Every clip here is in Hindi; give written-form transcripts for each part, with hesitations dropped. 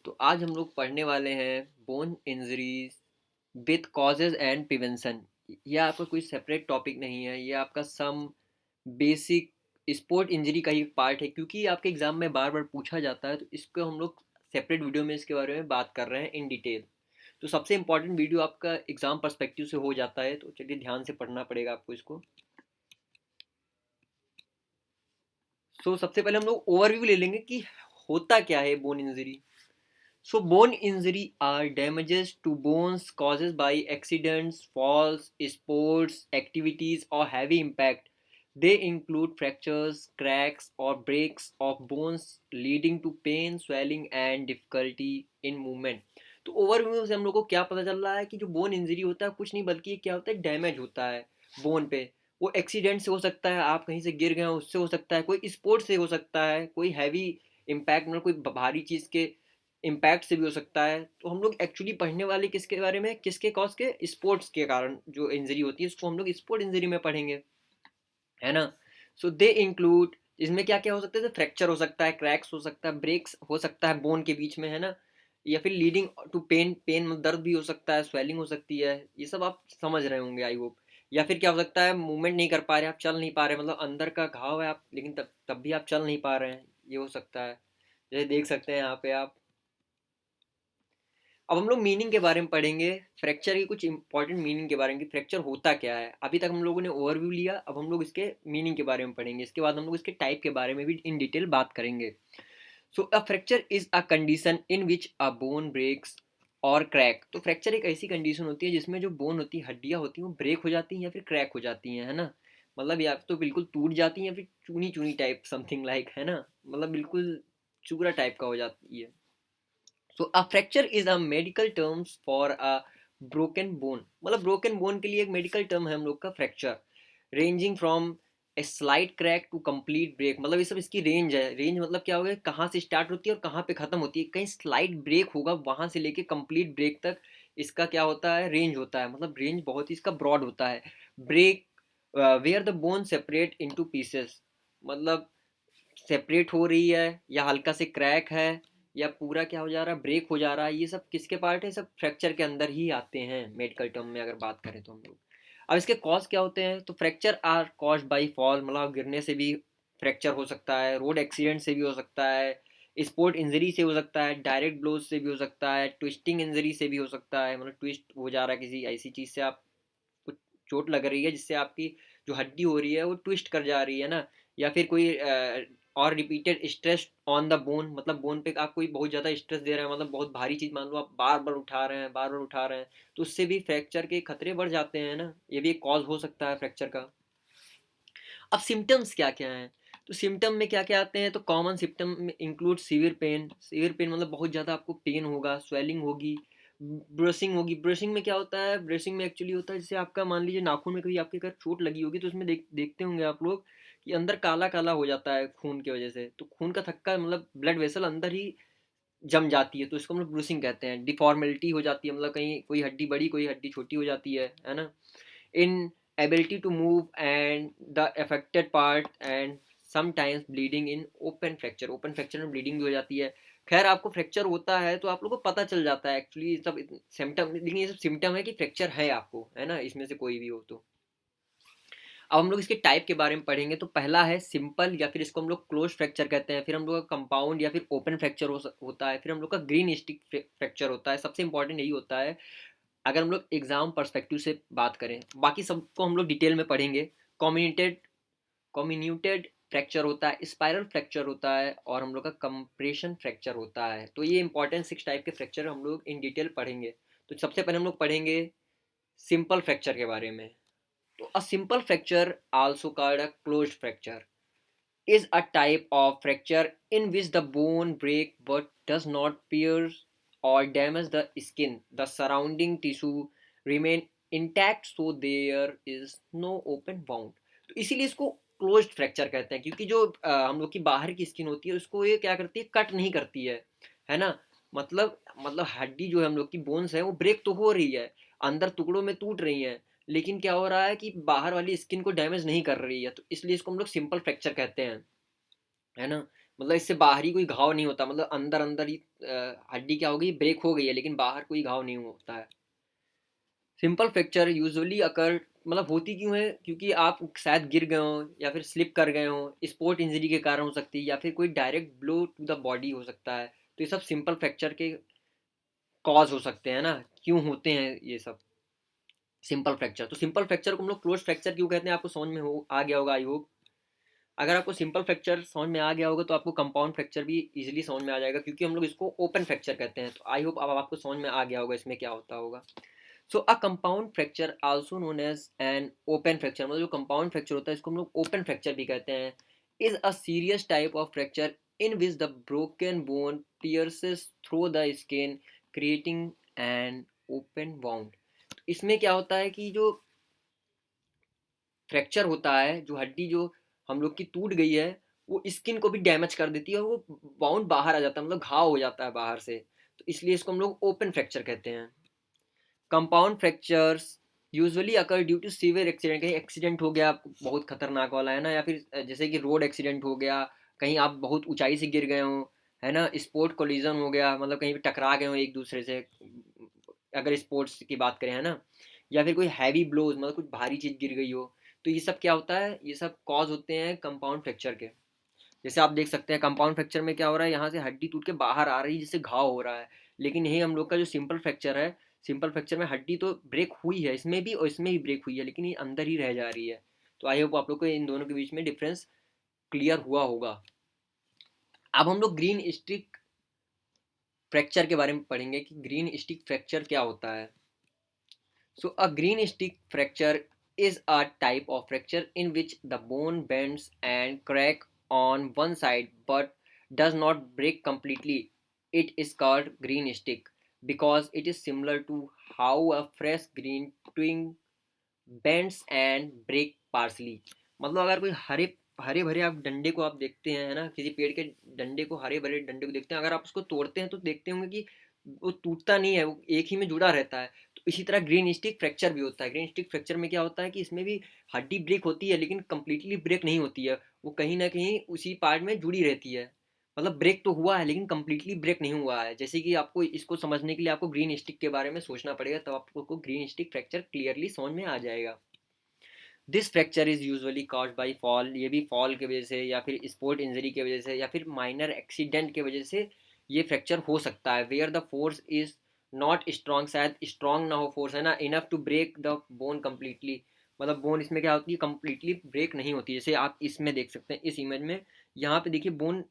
तो आज हम लोग पढ़ने वाले हैं bone injuries with causes and prevention. ये आपका कोई सेपरेट टॉपिक नहीं है, ये आपका सम बेसिक स्पोर्ट इंजरी का ही पार्ट है, क्योंकि ये आपके एग्जाम में बार बार पूछा जाता है। तो इसको हम लोग सेपरेट वीडियो में इसके बारे में बात कर रहे हैं इन डिटेल। तो सबसे इंपॉर्टेंट वीडियो आपका एग्जाम पर्सपेक्टिव से हो जाता है, तो चलिए ध्यान से पढ़ना पड़ेगा आपको इसको। सबसे पहले हम लोग ओवरव्यू ले लेंगे कि होता क्या है bone injury. So bone injury are damages to bones caused by accidents, falls, sports, activities or heavy impact. They include fractures, cracks or breaks of bones leading to pain, swelling and difficulty in movement. तो ओवरव्यू से हम लोग को क्या पता चल रहा है कि जो बोन इंजरी होता है कुछ नहीं बल्कि ये क्या होता है, डैमेज होता है बोन पे। वो एक्सीडेंट से हो सकता है, आप कहीं से गिर गए हो उससे हो सकता है, कोई स्पोर्ट से हो सकता है, कोई हैवी इम्पैक्ट मतलब कोई भारी चीज़ के इम्पैक्ट से भी हो सकता है। तो हम लोग एक्चुअली पढ़ने वाले किसके बारे में, किसके कॉज के, स्पोर्ट्स के कारण जो इंजरी होती है उसको हम लोग स्पोर्ट इंजरी में पढ़ेंगे, है ना। सो दे इंक्लूड, इसमें क्या क्या हो सकता है, जैसे फ्रैक्चर हो सकता है, क्रैक्स हो सकता है, ब्रेक्स हो सकता है बोन के बीच में, है ना। या फिर लीडिंग टू पेन, पेन मतलब दर्द भी हो सकता है, स्वेलिंग हो सकती है, ये सब आप समझ रहे होंगे आई होप। या फिर क्या हो सकता है, मूवमेंट नहीं कर पा रहे, आप चल नहीं पा रहे, मतलब अंदर का घाव है आप, लेकिन तब तब भी आप चल नहीं पा रहे हैं, ये हो सकता है। जैसे देख सकते हैं यहाँ पे आप। अब हम लोग मीनिंग के बारे में पढ़ेंगे, फ्रैक्चर की कुछ इंपॉर्टेंट मीनिंग के बारे में कि फ्रैक्चर होता क्या है। अभी तक हम लोगों ने ओवरव्यू लिया, अब हम लोग इसके मीनिंग के बारे में पढ़ेंगे, इसके बाद हम लोग इसके टाइप के बारे में भी इन डिटेल बात करेंगे। So a fracture is a condition in which a bone breaks और क्रैक। तो फ्रैक्चर एक ऐसी कंडीशन होती है जिसमें जो बोन होती है, हड्डियां होती हैं, वो ब्रेक हो जाती हैं या फिर क्रैक हो जाती हैं, है ना। मतलब या तो बिल्कुल टूट जाती हैं या फिर चूनी चूनी टाइप समथिंग लाइक, है ना, मतलब बिल्कुल चूरा टाइप का हो जाती है। So a fracture is a medical terms for a broken bone। मतलब broken bone के लिए एक मेडिकल टर्म है हम लोग का fracture, ranging from a slight crack to complete break. मतलब ये सब इसकी रेंज है। रेंज मतलब क्या होगा, कहाँ से स्टार्ट होती है और कहाँ पे खत्म होती है। कहीं स्लाइट ब्रेक होगा, वहां से लेके कंप्लीट ब्रेक तक इसका क्या होता है, रेंज होता है। मतलब रेंज बहुत ही इसका ब्रॉड होता है। Break where the bone separate into pieces, मतलब सेपरेट हो रही है या हल्का से क्रैक है या पूरा क्या हो जा रहा है, ब्रेक हो जा रहा है, ये सब किसके पार्ट है, सब फ्रैक्चर के अंदर ही आते हैं मेडिकल टर्म में अगर बात करें तो हम लोग। अब इसके कॉज क्या होते हैं, तो fracture are caused by fall, मतलब गिरने से भी फ्रैक्चर हो सकता है, रोड एक्सीडेंट से भी हो सकता है, स्पोर्ट इंजरी से हो सकता है, डायरेक्ट ब्लोज से भी हो सकता है, ट्विस्टिंग इंजरी से भी हो सकता है, मतलब ट्विस्ट हो जा रहा है किसी ऐसी चीज़ से, आप कुछ चोट लग रही है जिससे आपकी जो हड्डी हो रही है वो ट्विस्ट कर जा रही है ना। या फिर कोई और repeated stress on the bone, मतलब बोन पे आप कोई बहुत ज़्यादा स्ट्रेस दे रहे हैं, मतलब बहुत भारी चीज़ मान लो आप बार बार उठा रहे हैं, बार बार उठा रहे हैं, तो उससे भी फ्रैक्चर के खतरे बढ़ जाते हैं ना। ये भी एक कॉज हो सकता है फ्रैक्चर का। अब सिम्टम्स क्या क्या हैं, तो सिम्टम में क्या क्या आते हैं, तो कॉमन सिम्टम में include severe pain. Severe pain मतलब बहुत ज़्यादा आपको पेन होगा, स्वेलिंग होगी, ब्रशिंग होगी। ब्रशिंग में क्या होता है, ब्रशिंग में एक्चुअली होता है जैसे आपका मान लीजिए नाखून में कभी आपके अगर चोट लगी होगी तो उसमें देखते होंगे आप लोग कि अंदर काला काला हो जाता है खून की वजह से। तो खून का थक्का मतलब ब्लड वेसल अंदर ही जम जाती है, तो इसको हम लोग ब्रूसिंग कहते हैं। डिफॉर्मेलिटी हो जाती है, मतलब कहीं कोई हड्डी बड़ी कोई हड्डी छोटी हो जाती है ना। inability to move and the affected part and sometimes bleeding in open fracture। Open fracture में ब्लीडिंग भी हो जाती है। खैर आपको फ्रैक्चर होता है तो आप लोगों को पता चल जाता है एक्चुअली सब सिम्टम, लेकिन ये सब सिम्टम है कि फ्रैक्चर है आपको, है ना, इसमें से कोई भी हो तो। अब हम लोग इसके टाइप के बारे में पढ़ेंगे। तो पहला है सिंपल, या फिर इसको हम लोग क्लोज फ्रैक्चर कहते हैं। फिर हम लोग का कंपाउंड या फिर ओपन फ्रैक्चर होता है। फिर हम लोग का ग्रीन स्टिक फ्रैक्चर होता है। सबसे इंपॉर्टेंट यही होता है अगर हम लोग एग्जाम पर्सपेक्टिव से बात करें, बाकी सबको हम लोग डिटेल में पढ़ेंगे। कॉम्युनिटेड कॉम्युन्यूटेड फ्रैक्चर होता है, स्पाइरल फ्रैक्चर होता है, और हम लोग का कंप्रेशन फ्रैक्चर होता है। तो ये इंपॉर्टेंट 6 टाइप के फ्रैक्चर हम लोग इन डिटेल पढ़ेंगे। तो सबसे पहले हम लोग पढ़ेंगे सिंपल फ्रैक्चर के बारे में। तो a simple fracture also called a closed fracture is a type of fracture in which the bone break but does not pierce or damage the skin. The surrounding tissue remain intact, so there is no open wound। तो इसीलिए इसको क्लोज्ड फ्रैक्चर कहते हैं, क्योंकि जो हम लोग की बाहर की स्किन होती है उसको ये क्या करती है, कट नहीं करती है ना। मतलब हड्डी जो है हम लोग की बोन्स है वो ब्रेक तो हो रही है, अंदर टुकड़ों में टूट रही है, लेकिन क्या हो रहा है कि बाहर वाली स्किन को डैमेज नहीं कर रही है। तो इसलिए इसको हम लोग सिंपल फ्रैक्चर कहते हैं, है ना। मतलब इससे बाहरी कोई घाव नहीं होता, मतलब अंदर अंदर ही हड्डी क्या हो गई, ब्रेक हो गई है, लेकिन बाहर कोई घाव नहीं होता है। सिंपल फ्रैक्चर यूजुअली अकर, मतलब होती क्यों है, क्योंकि आप शायद गिर गए हो या फिर स्लिप कर गए हो, स्पोर्ट इंजरी के कारण हो सकती है, या फिर कोई direct blow to the body हो सकता है। तो ये सब सिंपल फ्रैक्चर के कॉज हो सकते हैं ना, क्यों होते हैं ये सब सिंपल फ्रैक्चर। तो सिंपल फ्रैक्चर को हम लोग क्लोज फ्रैक्चर क्यों कहते हैं, आपको समझ में हो आ गया होगा आई होप। अगर आपको सिंपल फ्रैक्चर समझ में आ गया होगा तो आपको कंपाउंड फ्रैक्चर भी इजीली समझ में आ जाएगा, क्योंकि हम लोग इसको ओपन फ्रैक्चर कहते हैं। तो आई होप अब आपको समझ में आ गया होगा इसमें क्या होता होगा। So a compound fracture also known as an open fracture, मतलब जो कंपाउंड फ्रैक्चर होता है इसको हम लोग ओपन फ्रैक्चर भी कहते हैं, is a serious type of fracture in which the broken bone pierces through the skin creating an open wound. इसमें क्या होता है कि जो फ्रैक्चर होता है, जो हड्डी जो हम लोग की टूट गई है, वो स्किन को भी डैमेज कर देती है और वो बाउंड बाहर आ जाता है, मतलब घाव हो जाता है बाहर से। तो इसलिए इसको हम लोग ओपन फ्रैक्चर कहते हैं। Compound fractures usually occur due to severe accident, कहीं एक्सीडेंट हो गया बहुत खतरनाक वाला है ना, या फिर जैसे कि रोड एक्सीडेंट हो गया, कहीं आप बहुत ऊंचाई से गिर गए हो, है ना, स्पोर्ट कोलिजन हो गया, मतलब कहीं पे टकरा गए हो एक दूसरे से, अगर स्पोर्ट्स की बात करें, है ना, या फिर कोई हैवी ब्लोज, मतलब कुछ भारी चीज गिर गई हो। तो ये सब क्या होता है, ये सब कॉज होते हैं कंपाउंड फ्रैक्चर के। जैसे आप देख सकते हैं कंपाउंड फ्रैक्चर में क्या हो रहा है, यहाँ से हड्डी टूट के बाहर आ रही है जिससे घाव हो रहा है। लेकिन यही हम लोग का जो सिंपल फ्रैक्चर है, सिंपल फ्रैक्चर में हड्डी तो ब्रेक हुई है, इसमें भी और इसमें भी ब्रेक हुई है, लेकिन ये अंदर ही रह जा रही है। तो आई होप आप लोग को इन दोनों के बीच में डिफरेंस क्लियर हुआ होगा। अब हम लोग ग्रीन स्टिक फ्रैक्चर के बारे में पढ़ेंगे कि ग्रीन स्टिक फ्रैक्चर क्या होता है। So a green stick fracture is a type of fracture in which the bone bends and crack on one side but does not break completely. It is called green stick because it is similar to how a fresh green twig bends and break partially. मतलब अगर कोई हरे हरे भरे आप डंडे को आप देखते हैं, है ना, किसी पेड़ के डंडे को, हरे भरे डंडे को देखते हैं, अगर आप उसको तोड़ते हैं तो देखते होंगे कि वो टूटता नहीं है, वो एक ही में जुड़ा रहता है। तो इसी तरह ग्रीन स्टिक फ्रैक्चर भी होता है। ग्रीन स्टिक फ्रैक्चर में क्या होता है कि इसमें भी हड्डी ब्रेक होती है, लेकिन कंप्लीटली ब्रेक नहीं होती है, वो कहीं ना कहीं उसी पार्ट में जुड़ी रहती है। मतलब ब्रेक तो हुआ है लेकिन कंप्लीटली ब्रेक नहीं हुआ है। जैसे कि आपको इसको समझने के लिए आपको ग्रीन स्टिक के बारे में सोचना पड़ेगा, तब आपको ग्रीन स्टिक फ्रैक्चर क्लियरली समझ में आ जाएगा। This fracture is usually caused by fall, ये भी फॉल की वजह से या फिर स्पोर्ट इंजरी की वजह से या फिर माइनर एक्सीडेंट की वजह से ये फ्रैक्चर हो सकता है। Where the force is not strong, शायद स्ट्रॉन्ग ना हो फोर्स, है ना, enough to break the bone completely. मतलब बोन इसमें क्या होती है, कम्प्लीटली ब्रेक नहीं होती। जैसे आप इसमें देख सकते हैं, इस इमेज में यहाँ पे देखिए बोन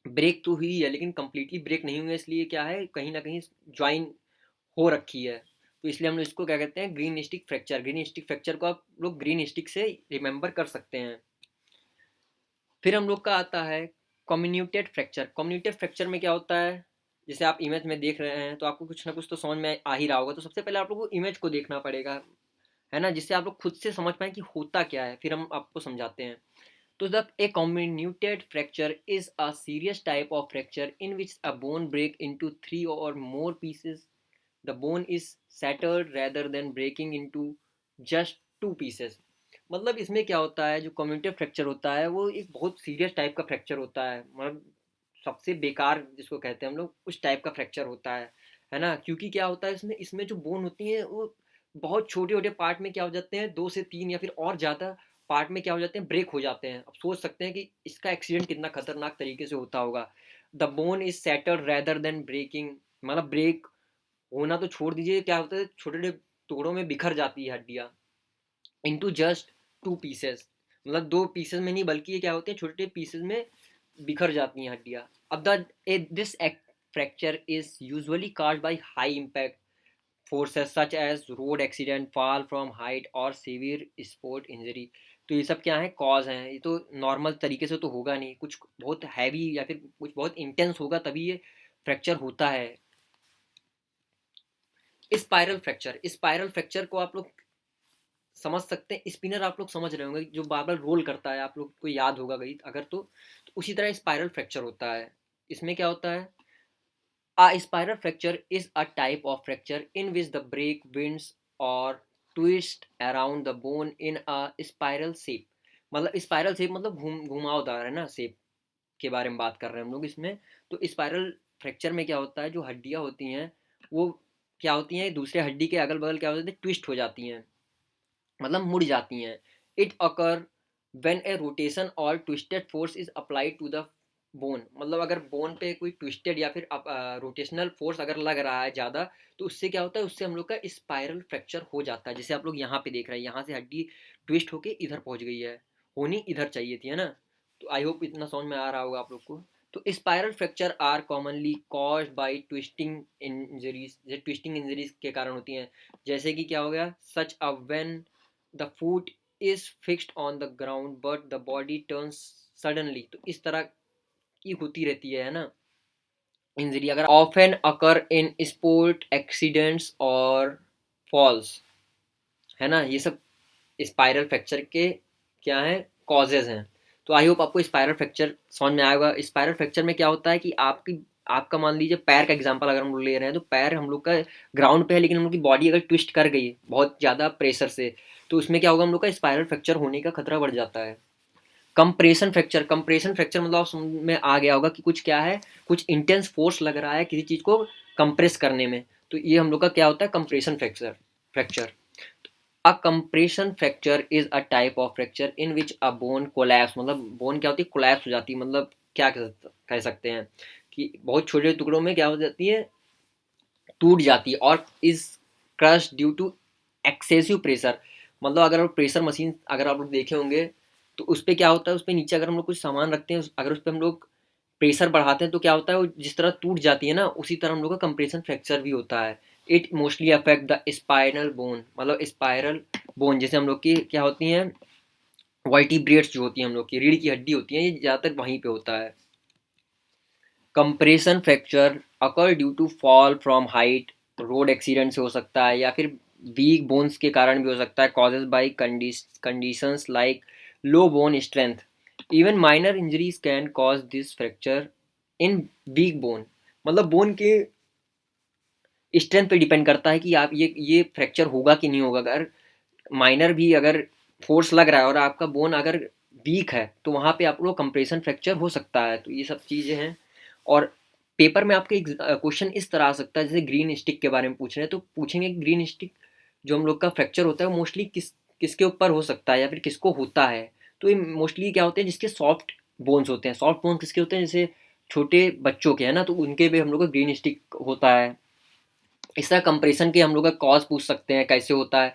ब्रेक तो हुई है लेकिन कम्प्लीटली ब्रेक नहीं हुई है, इसलिए क्या है, कहीं ना कहीं ज्वाइन हो रखी है। तो इसलिए हम लोग इसको क्या कहते हैं, green stick fracture. Green stick fracture को आप लोग ग्रीन स्टिक से रिमेंबर कर सकते हैं। फिर हम लोग का आता है कम्युनिटेड फ्रैक्चर। कम्युनिटेड फ्रैक्चर में क्या होता है, जैसे आप इमेज में देख रहे हैं तो आपको कुछ ना कुछ तो समझ में आ ही रहा होगा। तो सबसे पहले आप लोग को इमेज को देखना पड़ेगा, है ना, जिससे आप लोग खुद से समझ पाए कि होता क्या है, फिर हम आपको समझाते हैं। तो the A comminuted fracture is a serious type of fracture in which a bone break into three or more pieces. The bone is shattered rather than breaking into just two pieces. मतलब इसमें क्या होता है, जो कम्यूटेटिव फ्रैक्चर होता है वो एक बहुत सीरियस टाइप का फ्रैक्चर होता है, मतलब सबसे बेकार जिसको कहते हैं हम लोग, उस टाइप का फ्रैक्चर होता है ना। क्योंकि क्या होता है इसमें इसमें जो बोन होती है वो बहुत छोटे छोटे पार्ट में क्या हो जाते हैं, दो से तीन या फिर और ज़्यादा पार्ट में क्या हो जाते हैं, ब्रेक हो जाते हैं। अब सोच सकते हैं कि इसका एक्सीडेंट कितना खतरनाक तरीके से होता होगा। The bone is settled rather than breaking, मतलब ब्रेक होना तो छोड़ दीजिए, क्या होता है छोटे छोटे टुकड़ों में बिखर जाती है हड्डियाँ, इनटू जस्ट टू पीसेस। मतलब दो पीसेस में नहीं, बल्कि ये क्या होते हैं, छोटे छोटे पीसेस में बिखर जाती हैं हड्डियाँ। अब the this fracture is usually caused by high impact forces such as road accident, fall from height और severe sport injury। तो ये सब क्या है, कॉज हैं। ये तो नॉर्मल तरीके से तो होगा नहीं, कुछ बहुत हैवी या फिर कुछ बहुत इंटेंस होगा तभी ये फ्रैक्चर होता है। स्पाइरल फ्रैक्चर, स्पाइरल फ्रैक्चर को आप लोग समझ सकते हैं, स्पिनर आप लोग समझ रहे होंगे जो बार बार रोल करता है, आप लोग को याद होगा गई अगर तो उसी तरह स्पाइरल फ्रैक्चर होता है। इसमें क्या होता है, a spiral fracture is a type of fracture in which the break bends or twist around the bone in a spiral shape। मतलब स्पाइरल शेप मतलब घुमावदार, है ना, शेप। के बारे में बात कर रहे हैं हम लोग इसमें। तो स्पाइरल फ्रैक्चर में क्या होता है, जो हड्डियाँ होती हैं वो क्या होती हैं, दूसरे हड्डी के अगल बगल क्या होते हैं, ट्विस्ट हो जाती हैं, मतलब मुड़ जाती हैं। It occur when a rotation और twisted force is applied to the bone, मतलब अगर बोन पे कोई ट्विस्टेड या फिर रोटेशनल फोर्स अगर लग रहा है ज़्यादा, तो उससे क्या होता है, उससे हम लोग का स्पाइरल फ्रैक्चर हो जाता है। जैसे आप लोग यहाँ पे देख रहे हैं, यहाँ से हड्डी ट्विस्ट होके इधर पहुँच गई है, होनी इधर चाहिए थी, है ना। तो आई होप इतना समझ में आ रहा होगा आप लोग को। तो spiral fracture are commonly caused by twisting injuries, ये ट्विस्टिंग इंजरीज के कारण होती हैं। जैसे कि क्या हो गया, such uh when the foot is fixed on the ground but the body turns suddenly, तो इस तरह की होती रहती है ना इंजरी, अगर often occur in sport accidents और फॉल्स, है ना। ये सब स्पाइरल फ्रैक्चर के क्या है, कॉजेज हैं। तो आई होप आपको स्पाइरल फ्रैक्चर समझ में आएगा। स्पाइरल फ्रैक्चर में क्या होता है कि आपका मान लीजिए पैर का एग्जांपल अगर हम लोग ले रहे हैं, तो पैर हम लोग का ग्राउंड पे है, लेकिन हम लोग की बॉडी अगर ट्विस्ट कर गई बहुत ज़्यादा प्रेशर से, तो उसमें क्या होगा, हम लोग का स्पाइरल फ्रैक्चर होने का खतरा बढ़ जाता है। कंप्रेशन फ्रैक्चर, कंप्रेशन फ्रैक्चर मतलब आप समझ में आ गया होगा कि कुछ क्या है, कुछ इंटेंस फोर्स लग रहा है किसी चीज़ को कंप्रेस करने में, तो ये हम लोग का क्या होता है, compression fracture fracture a compression fracture is a type of fracture in which a bone collapse, मतलब बोन क्या होती है, कोलैप्स हो जाती है, मतलब क्या कह सकते हैं कि बहुत छोटे टुकड़ों में क्या हो जाती है, टूट जाती है, और is crush due to excessive pressure, मतलब अगर प्रेशर मशीन अगर आप लोग देखे होंगे, तो उस पर क्या होता है, उस पर नीचे अगर हम लोग कुछ सामान रखते हैं, अगर उस पर हम लोग प्रेशर बढ़ाते हैं, तो क्या होता है, वो जिस तरह टूट जाती है ना, उसी तरह हम लोग का कंप्रेशन फ्रैक्चर भी होता है। It mostly affect the spinal bone, मतलब स्पाइरल बोन जैसे हम लोग की क्या होती हैं, वर्टिब्रेट्स जो होती हैं हम लोग की रीढ़ की हड्डी होती है, ये ज़्यादातर वहीं पे होता है। Compression fracture occur due to fall from height, road accident से हो सकता है, या फिर वीक बोन्स के कारण भी हो सकता है, causes by conditions like low bone strength. Even minor injuries can cause this fracture in weak bone, मतलब बोन के स्ट्रेंथ पे डिपेंड करता है कि आप ये फ्रैक्चर होगा कि नहीं होगा। अगर माइनर भी अगर फोर्स लग रहा है और आपका बोन अगर वीक है, तो वहाँ पे आप लोग कंप्रेशन फ्रैक्चर हो सकता है। तो ये सब चीज़ें हैं। और पेपर में आपके क्वेश्चन इस तरह आ सकता है, जैसे ग्रीन स्टिक के बारे में पूछ रहे हैं, तो पूछेंगे ग्रीन स्टिक जो हम लोग का फ्रैक्चर होता है वो मोस्टली किसके ऊपर हो सकता है या फिर किसको होता है। तो ये मोस्टली क्या होते हैं, जिसके सॉफ्ट बोन्स होते हैं। सॉफ्ट बोन्स किसके होते हैं, जैसे छोटे बच्चों के, है ना, तो उनके भी हम लोग का ग्रीन स्टिक होता है। इस तरह कंप्रेशन के हम लोग का कॉज पूछ सकते हैं कैसे होता है।